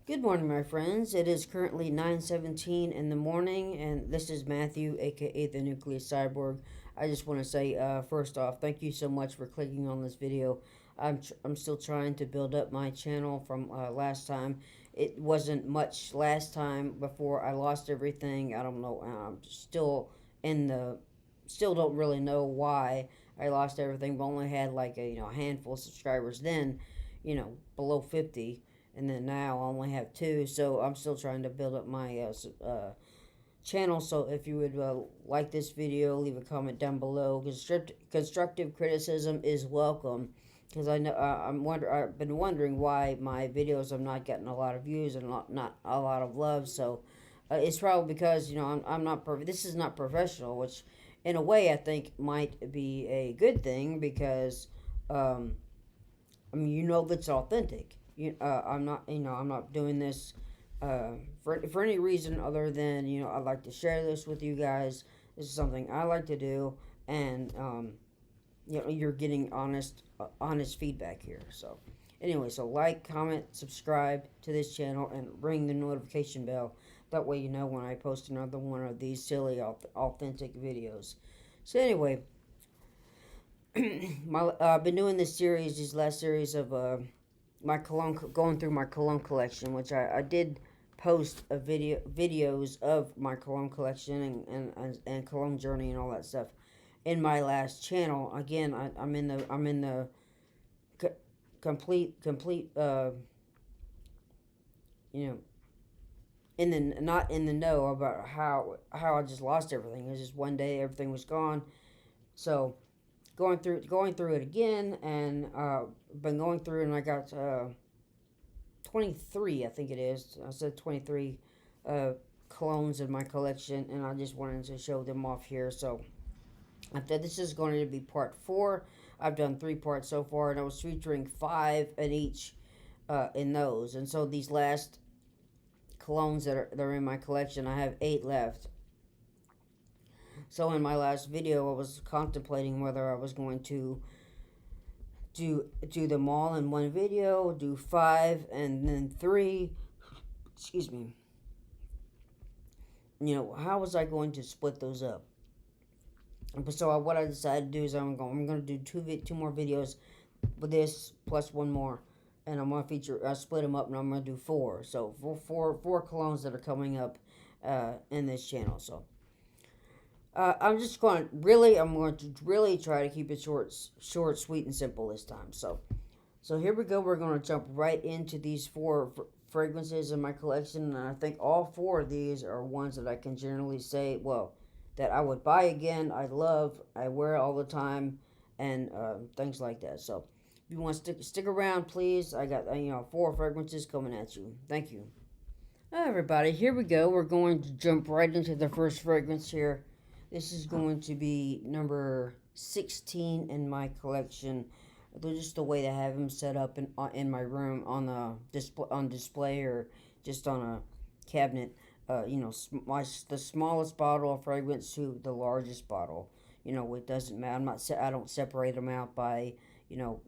Good morning, my friends. It is currently 9:17 in the morning, and this is Matthew, aka the Nuclear Cyborg. I just want to say, first off, thank you so much for clicking on this video. I'm still trying to build up my channel from last time. It wasn't much last time before I lost everything. I don't know. I'm still in the, still don't really know why I lost everything. But only had like a handful of subscribers then, below 50, and then now I only have two. So I'm still trying to build up my channel. So if you would like this video, leave a comment down below. Constructive criticism is welcome, because I know I've been wondering why my videos have not gotten a lot of views and not a lot of love. So it's probably because I'm not this is not professional, which in a way I think might be a good thing, because um, I mean, that's authentic. I'm not doing this for any reason other than I'd like to share this with you guys. This is something I like to do, and you're getting honest feedback here. So, anyway, so like, comment, subscribe to this channel, and ring the notification bell. That way, you know when I post another one of these silly, authentic videos. So, anyway, I've been doing these last series of my cologne, going through my cologne collection, which I did post videos of my cologne collection and cologne journey and all that stuff in my last channel. Again, I'm in the complete you know in the not in the know about how I just lost everything. It was just one day everything was gone. So going through it again, and been going through, and I got 23, I think it is. I said 23 colognes in my collection, and I just wanted to show them off here. So this is going to be part 4. I've done 3 parts so far, and I was featuring 5 in each in those. And so these last colognes that are in my collection, I have 8 left. So in my last video, I was contemplating whether I was going to do them all in one video, do 5 and then 3. Excuse me. How was I going to split those up? So what I decided to do is I'm going to do two more videos with this plus one more, and I'm going to split them up, and I'm going to do 4. So four colognes that are coming up in this channel. So. I'm going to really try to keep it short, sweet, and simple this time. So here we go. We're going to jump right into these 4 fragrances in my collection, and I think all 4 of these are ones that I can generally say, well, that I would buy again. I love, I wear all the time, and things like that. So if you want to stick around, please. I got 4 fragrances coming at you. Thank you. Hi, everybody. Here we go. We're going to jump right into the first fragrance here. This is going to be number 16 in my collection. They're just the way to have them set up in my room on display, or just on a cabinet. The smallest bottle of fragrance to the largest bottle. It doesn't matter. I don't separate them out by,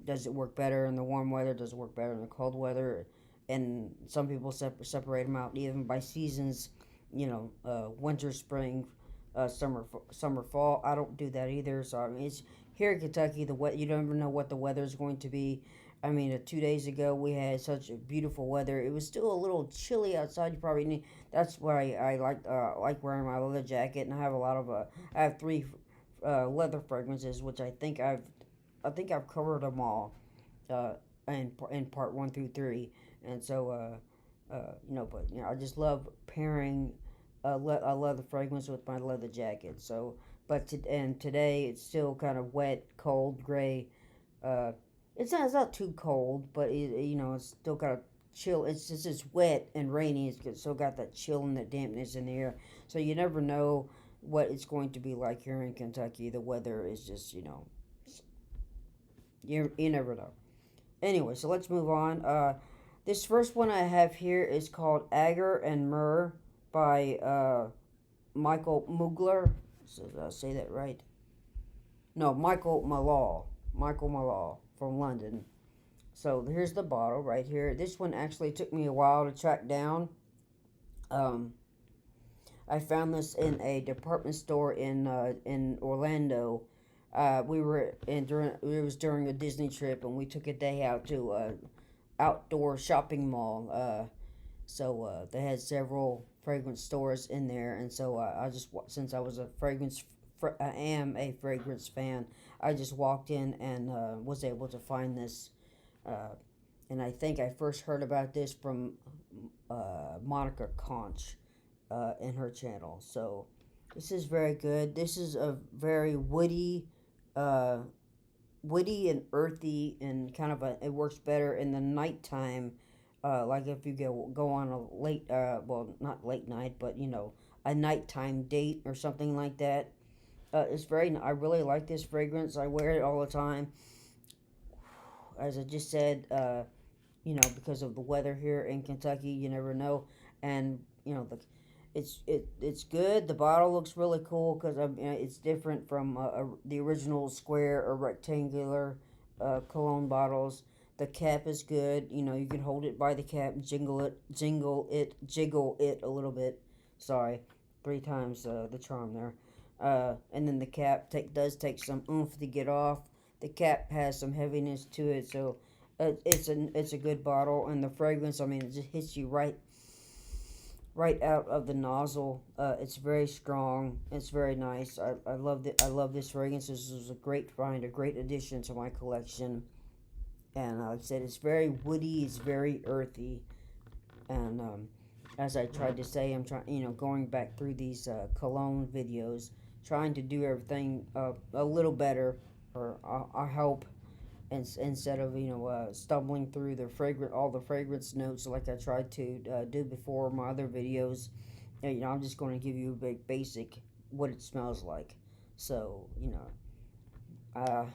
does it work better in the warm weather? Does it work better in the cold weather? And some people separate them out even by seasons. Winter, spring, summer, fall. I don't do that either. So I mean, it's here in Kentucky. You don't even know what the weather is going to be. I mean, 2 days ago we had such beautiful weather. It was still a little chilly outside. You probably need. That's why I like wearing my leather jacket, and I have a lot of I have 3 leather fragrances, which I think I've covered them all in part 1 through 3, and so but I just love pairing a leather fragrance with my leather jacket. So, and today it's still kind of wet, cold, gray. It's not too cold, but it's still kind of chill. It's wet and rainy. It's still got that chill and that dampness in the air. So you never know what it's going to be like here in Kentucky. The weather is just you never know. Anyway, so let's move on. This first one I have here is called Agar and Myrr by Michael Mugler. Did I say that right? No, Michael Malul from London. So here's the bottle right here. This one actually took me a while to track down. Um, I found this in a department store in Orlando. We were in during it was during a Disney trip, and we took a day out to outdoor shopping mall. So they had several fragrance stores in there, and so I just since I was I am a fragrance fan. I just walked in and was able to find this. Uh, and I think I first heard about this from Monica Conch in her channel. So this is very good. This is a very uh, witty and earthy, and kind of it works better in the nighttime. Like if you go on a late, well, not late night, but a nighttime date or something like that. It's very. I really like this fragrance. I wear it all the time. As I just said, because of the weather here in Kentucky, you never know, and it's good. The bottle looks really cool because it's different from the original square or rectangular cologne bottles. The cap is good. You can hold it by the cap, jiggle it a little bit. Sorry, three times the charm there. And then the cap does take some oomph to get off. The cap has some heaviness to it, so it's a good bottle. And the fragrance, I mean, it just hits you right out of the nozzle. It's very strong. It's very nice. I love it. I love this fragrance. This was a great find, a great addition to my collection. And like I said, it's very woody. It's very earthy. And as I tried to say, I'm trying, going back through these cologne videos, trying to do everything a little better, or I hope, and instead of stumbling through all the fragrance notes like I tried to do before my other videos. I'm just going to give you a basic what it smells like. So uh,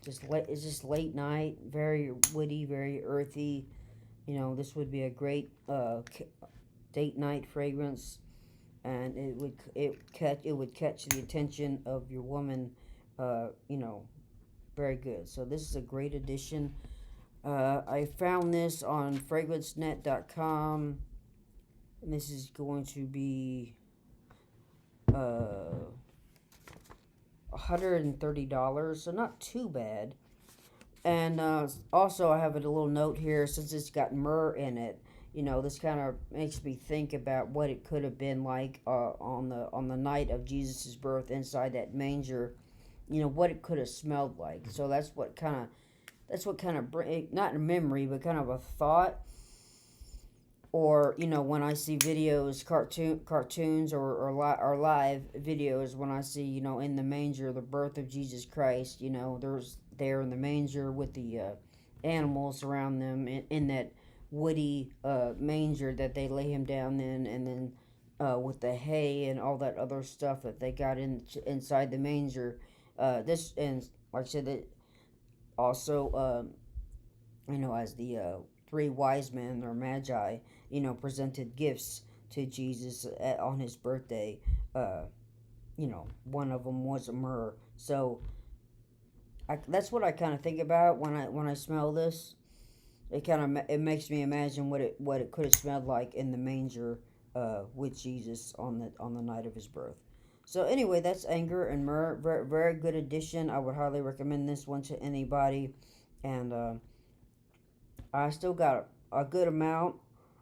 it's just late night, very woody, very earthy. This would be a great date night fragrance, and it would catch the attention of your woman. Very good. So this is a great addition. I found this on fragrancenet.com, and this is going to be $130, so not too bad. And also, I have a little note here, since it's got myrrh in it. This kind of makes me think about what it could have been like on the night of Jesus' birth inside that manger. What it could have smelled like. So that's what kind of not a memory, but kind of a thought. Or when I see videos, cartoons, or live videos, when I see in the manger the birth of Jesus Christ. There's there in the manger with the animals around them in that woody manger that they lay him down in, and then with the hay and all that other stuff that they got inside the manger. This, and like I said, that also as the three wise men, or magi, presented gifts to Jesus on his birthday. Uh, one of them was a myrrh. So that's what I kind of think about when I smell this. It makes me imagine what it could have smelled like in the manger with Jesus on the night of his birth. So anyway, that's Agar and Myrrh. Very, very good addition. I would highly recommend this one to anybody. And I still got a good amount.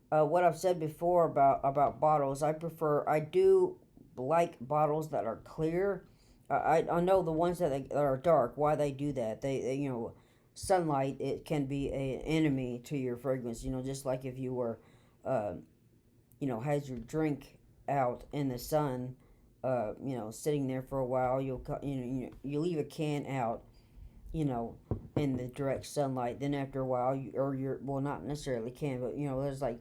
What I've said before about bottles, I do like bottles that are clear. I know the ones that are dark, why they do that. Sunlight, it can be an enemy to your fragrance. Just like if you were, uh, had your drink out in the sun, sitting there for a while, you leave a can out, in the direct sunlight. Then after a while, well, not necessarily can, but there's like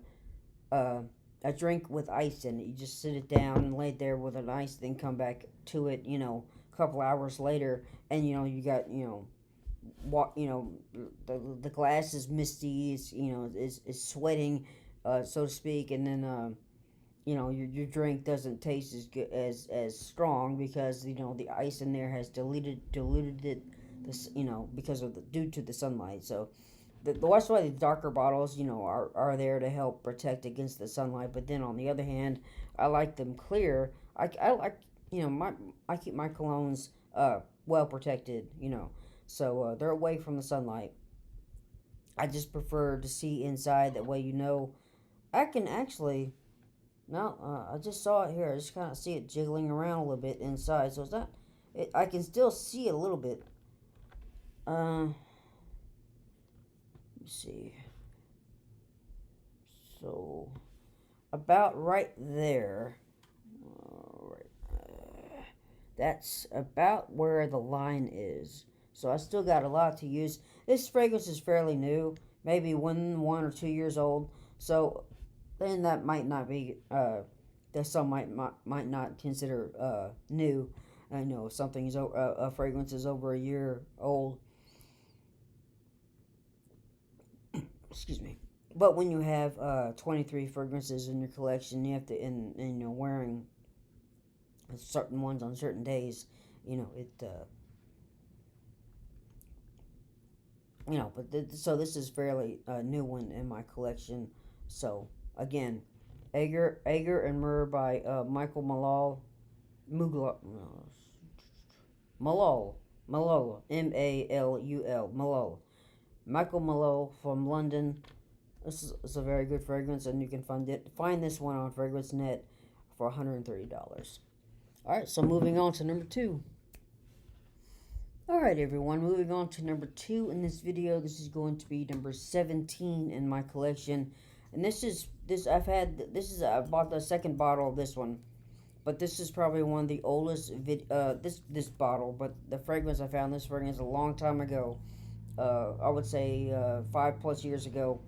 uh, a drink with ice in it. You just sit it down and lay there with an ice, then come back to it, a couple hours later, and you got what the glass is misty, is sweating, so to speak, and then your drink doesn't taste as good as strong, because the ice in there has diluted it this, because of due to the sunlight. So that's why the darker bottles, are there to help protect against the sunlight. But then on the other hand, I like them clear. I like, I keep my colognes well protected, so they're away from the sunlight. I just prefer to see inside. That way, I can actually. No, I just saw it here. I just kind of see it jiggling around a little bit inside. So it's not. I can still see a little bit. Let me see. So about right there. Right. That's about where the line is. So I still got a lot to use. This fragrance is fairly new, maybe 1 or 2 years old. So then that might not be. That some might not consider new. I know if something is a fragrance is over a year old. Excuse me. But when you have 23 fragrances in your collection, you have to, wearing certain ones on certain days, it, so this is fairly new one in my collection. So, again, Agar and Myrr by Michael Malul, Mugla, Malul, Malul, Malul, Malul. Michael Malul from London. This is a very good fragrance, and you can find this one on Fragrance Net for $130. Alright, so moving on to number 2. Alright everyone, moving on to number 2 in this video. This is going to be number 17 in my collection. And I bought the second bottle of this one. But this is probably one of the oldest this bottle, but the fragrance, I found this fragrance a long time ago. I would say 5+ years ago.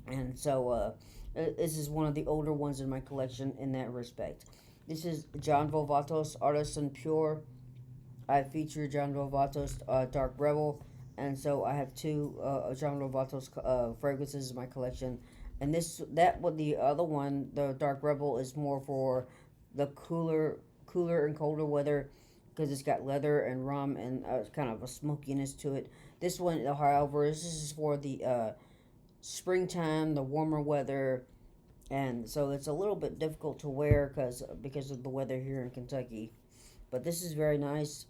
And so this is one of the older ones in my collection in that respect. This is John Volvatos Artisan Pure. I feature John Volvatos Dark Rebel, and so I have 2 John Volvatos fragrances in my collection. And the other one, the Dark Rebel, is more for the cooler and colder weather, because it's got leather and rum and kind of a smokiness to it. This one, however, this is for the springtime, the warmer weather, and so it's a little bit difficult to wear because of the weather here in Kentucky. But this is very nice.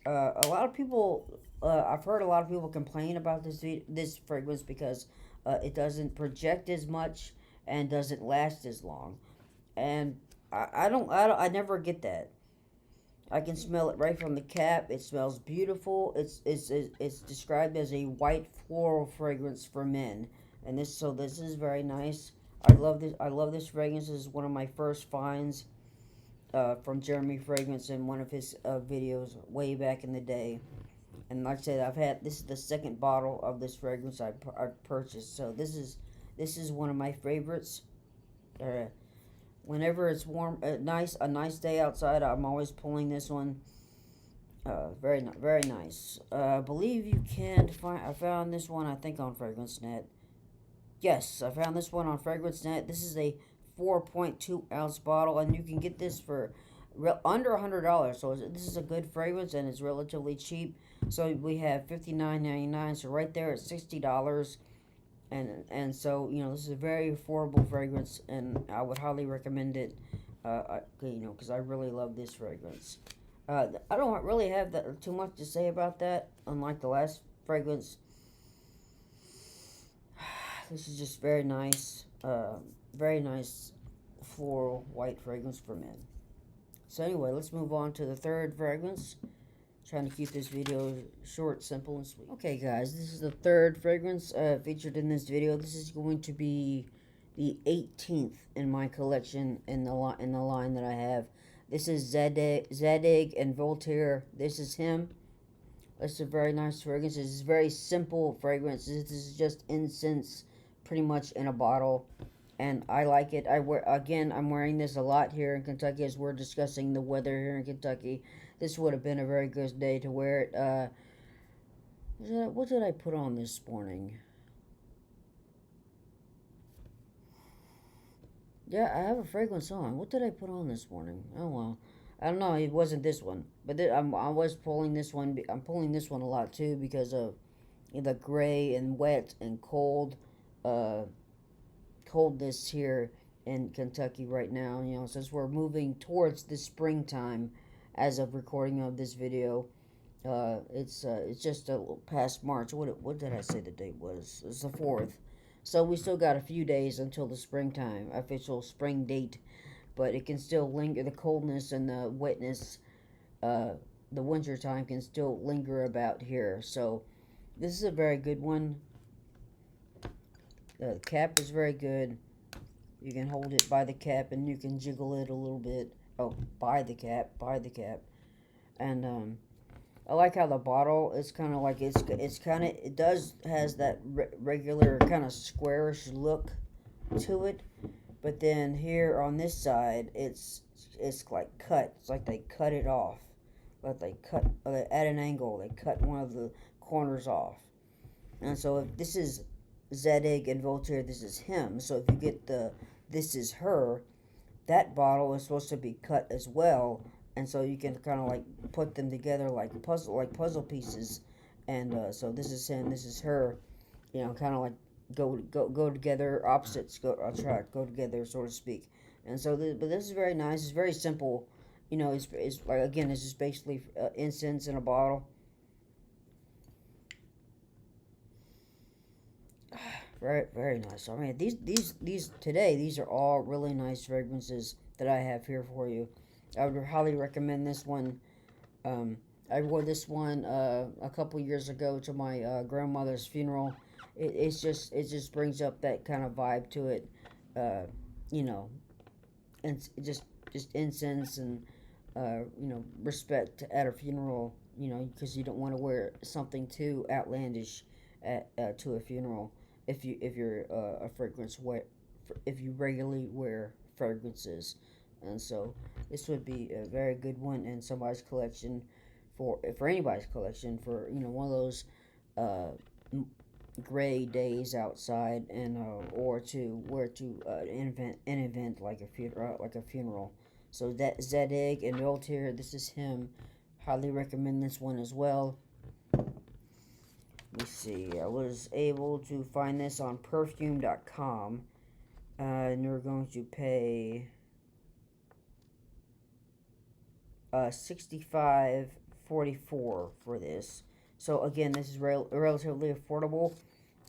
A lot of people, I've heard a lot of people complain about this fragrance because it doesn't project as much and doesn't last as long, and I never get that. I can smell it right from the cap. It smells beautiful. It's described as a white floral fragrance for men, and this is very nice. I love this. I love this fragrance. This is one of my first finds from Jeremy Fragrance in one of his videos way back in the day. And like I said, this is the second bottle of this fragrance I purchased. So this is one of my favorites. Whenever it's warm, a nice day outside, I'm always pulling this one. Very nice. I believe you can find. I found this one, I think, on Fragrance Net. Yes, I found this one on Fragrance Net. This is a 4.2 ounce bottle, and you can get this for under $100. So this is a good fragrance, and it's relatively cheap. So we have $59.99. So right there at $60. And so this is a very affordable fragrance, and I would highly recommend it. Because I really love this fragrance. I don't really have too much to say about that. Unlike the last fragrance, this is just very nice. Very nice floral white fragrance for men. So anyway, let's move on to the third fragrance. Trying to keep this video short, simple, and sweet. Okay, guys, this is the third fragrance featured in this video. This is going to be the 18th in my collection in the line that I have. This is Zadig and Voltaire. This is him. This is a very nice fragrance. This is a very simple fragrance. This is just incense, pretty much in a bottle, and I like it. I'm wearing this a lot here in Kentucky as we're discussing the weather here in Kentucky. This would have been a very good day to wear it. What did I put on this morning? Yeah, I have a fragrance on. What did I put on this morning? Oh, well. I don't know. It wasn't this one, but I was pulling this one. I'm pulling this one a lot too because of the gray and wet and cold, uh, coldness here in Kentucky right now. You know, since we're moving towards the springtime, as of recording of this video, it's just a past March. What did I say the date was? It's the 4th. So we still got a few days until the springtime, official spring date, but it can still linger. The coldness and the wetness, uh, the winter time can still linger about here. So this is a very good one. The cap is very good. You can hold it by the cap and you can jiggle it a little bit. Oh, by the cap, and I like how the bottle is kind of like it's kind of it does has that regular kind of squarish look to it, but then here on this side it's like cut. It's like they cut it off, like they cut at an angle. They cut one of the corners off, and so if this is Zadig and Voltaire, this is him. So if you get the this is her, that bottle is supposed to be cut as well, and so you can kind of like put them together like puzzle pieces. And so this is him, this is her. You know, kind of like go together, opposites attract, go together, so to speak. And so, but this is very nice. It's very simple. You know, it's like again, it's just basically incense in a bottle. Very nice. I mean, these today, these are all really nice fragrances that I have here for you. I would highly recommend this one. Um, I wore this one a couple years ago to my grandmother's funeral. It just brings up that kind of vibe to it. Uh, you know, and just incense and respect at a funeral. You know, because you don't want to wear something too outlandish at to a funeral if you're a fragrance wear if you regularly wear fragrances, and so this would be a very good one in somebody's collection for anybody's collection for one of those uh, gray days outside and or to wear to an event like a funeral. So that Zadig and Voltaire, this is him. Highly recommend this one as well. Let's see. I was able to find this on perfume.com, and you're going to pay $65.44 for this. So again, this is relatively affordable.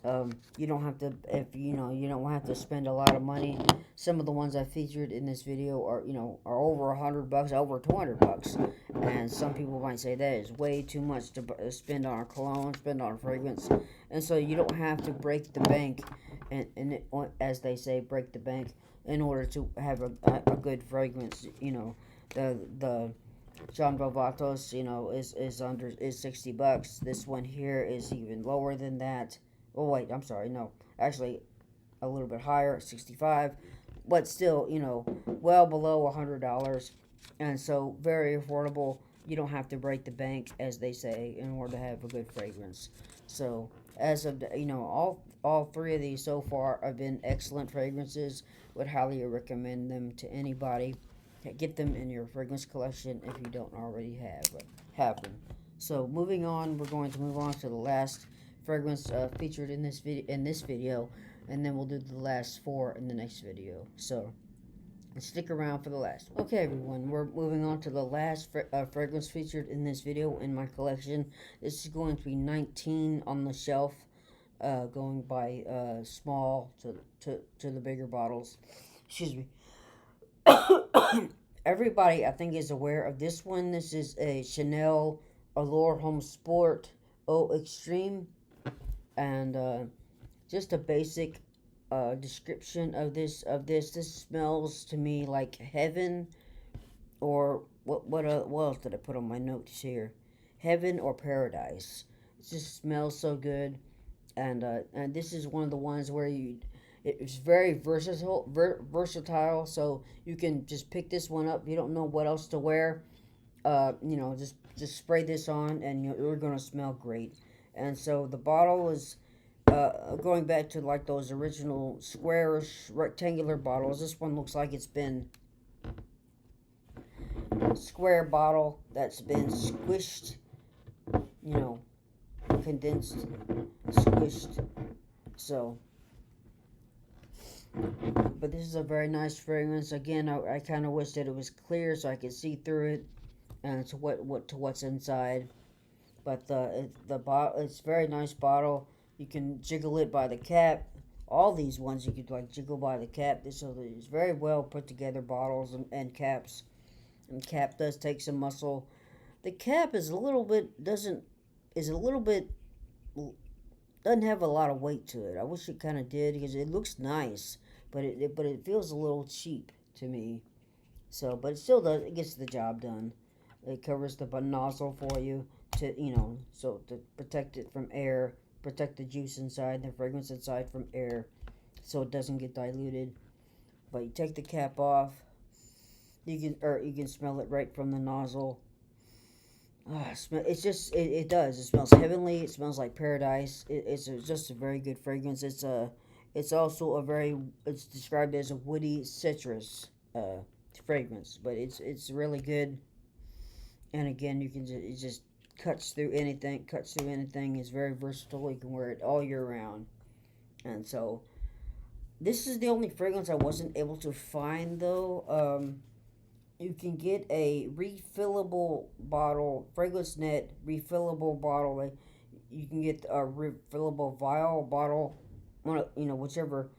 You don't have to you don't have to spend a lot of money. Some of the ones I featured in this video are are over $100, over $200, and some people might say that is way too much to spend on a cologne, spend on a fragrance, and so you don't have to break the bank, and as they say, break the bank in order to have a good fragrance. The John Varvatos, is is $60. This one here is even lower than that. Oh wait, I'm sorry. No, actually, a little bit higher, 65, but still, well below $100, and so very affordable. You don't have to break the bank, as they say, in order to have a good fragrance. So, as of all three of these so far have been excellent fragrances. Would highly recommend them to anybody. Get them in your fragrance collection if you don't already have them. So, moving on, we're going to move on to the last fragrance featured in this video, and then we'll do the last 4 in the next video. So stick around for the last one. Okay, everyone, we're moving on to the last fragrance featured in this video in my collection. This is going to be 19 on the shelf, going by small to the bigger bottles. Excuse me. Everybody, I think, is aware of this one. This is a Chanel Allure Homme Sport Eau Extreme. And just a basic description of this. This smells to me like heaven, or what else did I put on my notes here? Heaven or paradise. It just smells so good, and this is one of the ones where it's very versatile. So you can just pick this one up. If you don't know what else to wear, just spray this on, and you're gonna smell great. And so the bottle is going back to like those original squarish rectangular bottles. This one looks like it's been square bottle that's been squished, you know, condensed, squished. So, but this is a very nice fragrance. Again, I kind of wish that it was clear so I could see through it and to what's inside. But the bottle, it's a very nice bottle. You can jiggle it by the cap. All these ones you could like jiggle by the cap. So it's very well put together bottles and caps. And cap does take some muscle. The cap is a little bit doesn't have a lot of weight to it. I wish it kind of did because it looks nice, but it feels a little cheap to me. So, but it still does. It gets the job done. It covers the nozzle for you to so to protect it from air, protect the juice inside, the fragrance inside from air, so it doesn't get diluted. But you take the cap off. You can smell it right from the nozzle. It's just it does. It smells heavenly. It smells like paradise. Just a very good fragrance. It's also a very it's described as a woody citrus fragrance, but it's really good. And again, you can it just cuts through anything. Cuts through anything. It's very versatile. You can wear it all year round. And so this is the only fragrance I wasn't able to find though. You can get a refillable bottle, fragrance net refillable bottle. You can get a refillable vial bottle, whichever.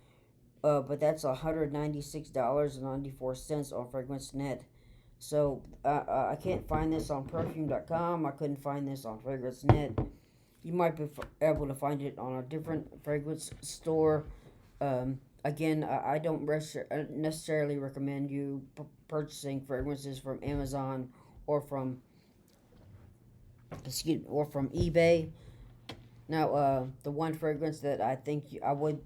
But that's $196.94 on Fragrance Net. So I can't find this on Perfume.com. I couldn't find this on Fragrance Net. You might be able to find it on a different fragrance store. Again, I don't necessarily recommend you purchasing fragrances from Amazon or from eBay. Now, the one fragrance that I think I would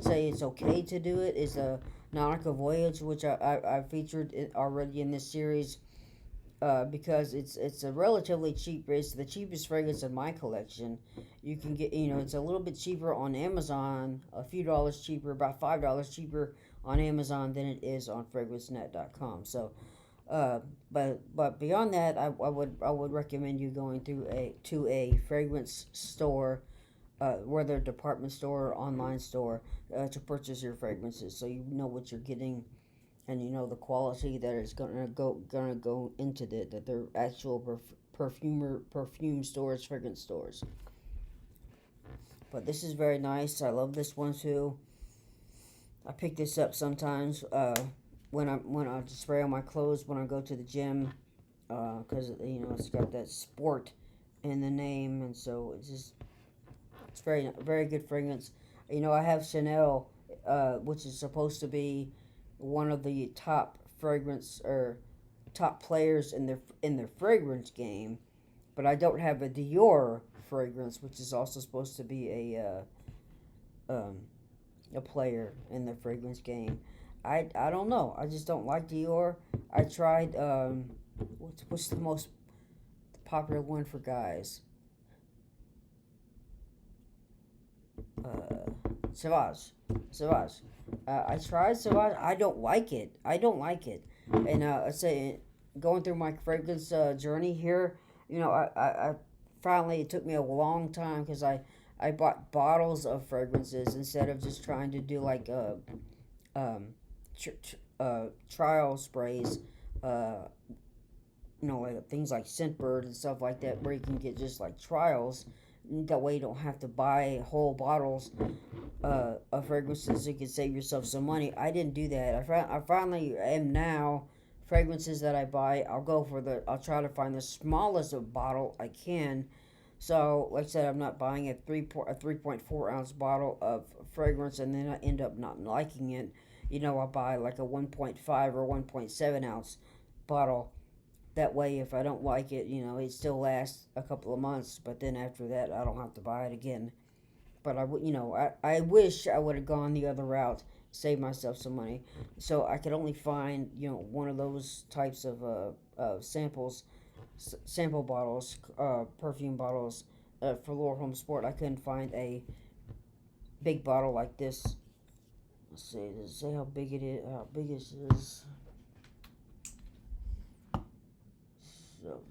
say it's okay to do it is a Nautica Voyage, which I featured already in this series. Because it's a relatively cheap. It's the cheapest fragrance in my collection. You can get it's a little bit cheaper on Amazon, a few dollars cheaper, about $5 cheaper on Amazon than it is on FragranceNet.com. So, but beyond that, I would recommend you going to a fragrance store, whether department store or online store, to purchase your fragrances, so you know what you're getting and you know the quality that is gonna go into that they're actual perfume stores, fragrance stores. But this is very nice. I love this one too. I pick this up sometimes when I spray on my clothes when I go to the gym, because it's got that sport in the name, and so it's very good fragrance. I have Chanel, which is supposed to be one of the top fragrance or top players in the fragrance game, but I don't have a Dior fragrance, which is also supposed to be a player in the fragrance game. I don't know. I just don't like Dior. I tried what's the most popular one for guys? Sauvage. I tried Sauvage. I don't like it. And I say, going through my fragrance journey here, I finally, it took me a long time because I bought bottles of fragrances instead of just trying to do like um, trial sprays. Like things like Scentbird and stuff like that, where you can get just like trials. That way you don't have to buy whole bottles of fragrances. You can save yourself some money. I didn't do that. I finally am now. Fragrances that I buy, I'll try to find the smallest of bottle I can. So, like I said, I'm not buying a 3.4 ounce bottle of fragrance and then I end up not liking it. I'll buy like a 1.5 or 1.7 ounce bottle. That way, if I don't like it, it still lasts a couple of months. But then after that, I don't have to buy it again. But I wish I would have gone the other route, save myself some money. So I could only find, one of those types of sample bottles, perfume bottles for Allure Home Sport. I couldn't find a big bottle like this. Let's see how big it is. How big it is. So,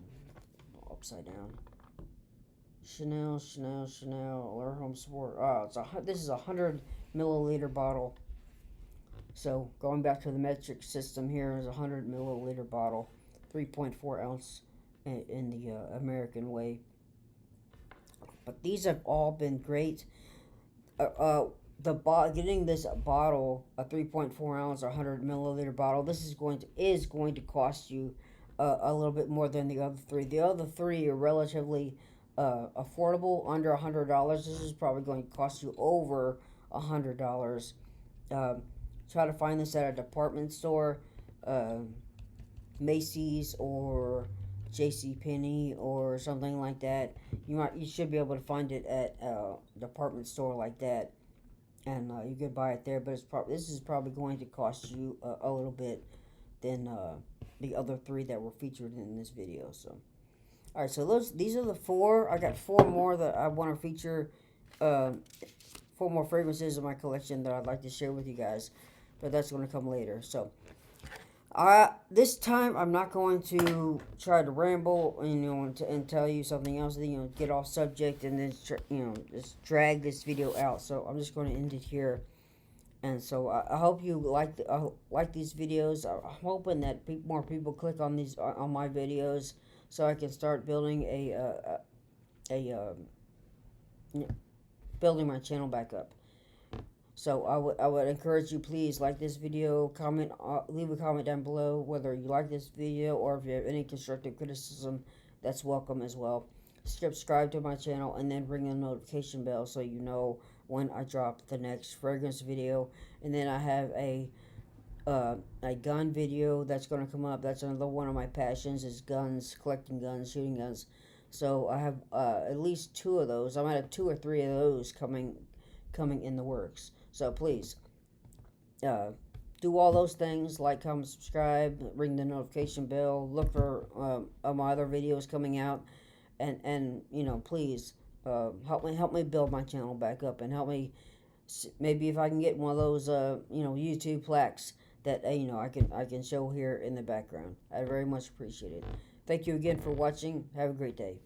upside down. Chanel, Allure Home Sport. Oh, this is a 100 milliliter bottle. So going back to the metric system, here is a 100 milliliter bottle, 3.4 ounce in the American way. But these have all been great. Getting this bottle, a 3.4 ounce or 100 milliliter bottle, this is going to cost you a little bit more than the other three. The other three are relatively affordable, under $100. This is probably going to cost you over $100. Try to find this at a department store, Macy's or JCPenney or something like that. You should be able to find it at a department store like that, and you can buy it there. But this is probably going to cost you a little bit than the other three that were featured in this video. So, all right. So these are the four. I got four more that I want to feature. 4 more fragrances in my collection that I'd like to share with you guys, but that's going to come later. So, this time I'm not going to try to ramble, and tell you something else, get off subject and then, just drag this video out. So I'm just going to end it here. And so I hope you like these videos. I'm hoping that more people click on my videos, so I can start building building my channel back up. So I would encourage you, please like this video, comment, leave a comment down below whether you like this video or if you have any constructive criticism. That's welcome as well. Subscribe to my channel and then ring the notification bell so you know when I drop the next fragrance video. And then I have a gun video that's going to come up. That's another one of my passions, is guns, collecting guns, shooting guns. So I have at least 2 of those. I might have 2 or 3 of those coming in the works. So please, do all those things, like, comment, subscribe, ring the notification bell, look for my other videos coming out, and please help me build my channel back up, and help me, maybe if I can get one of those YouTube plaques that I can show here in the background. I very much appreciate it. Thank you again for watching. Have a great day.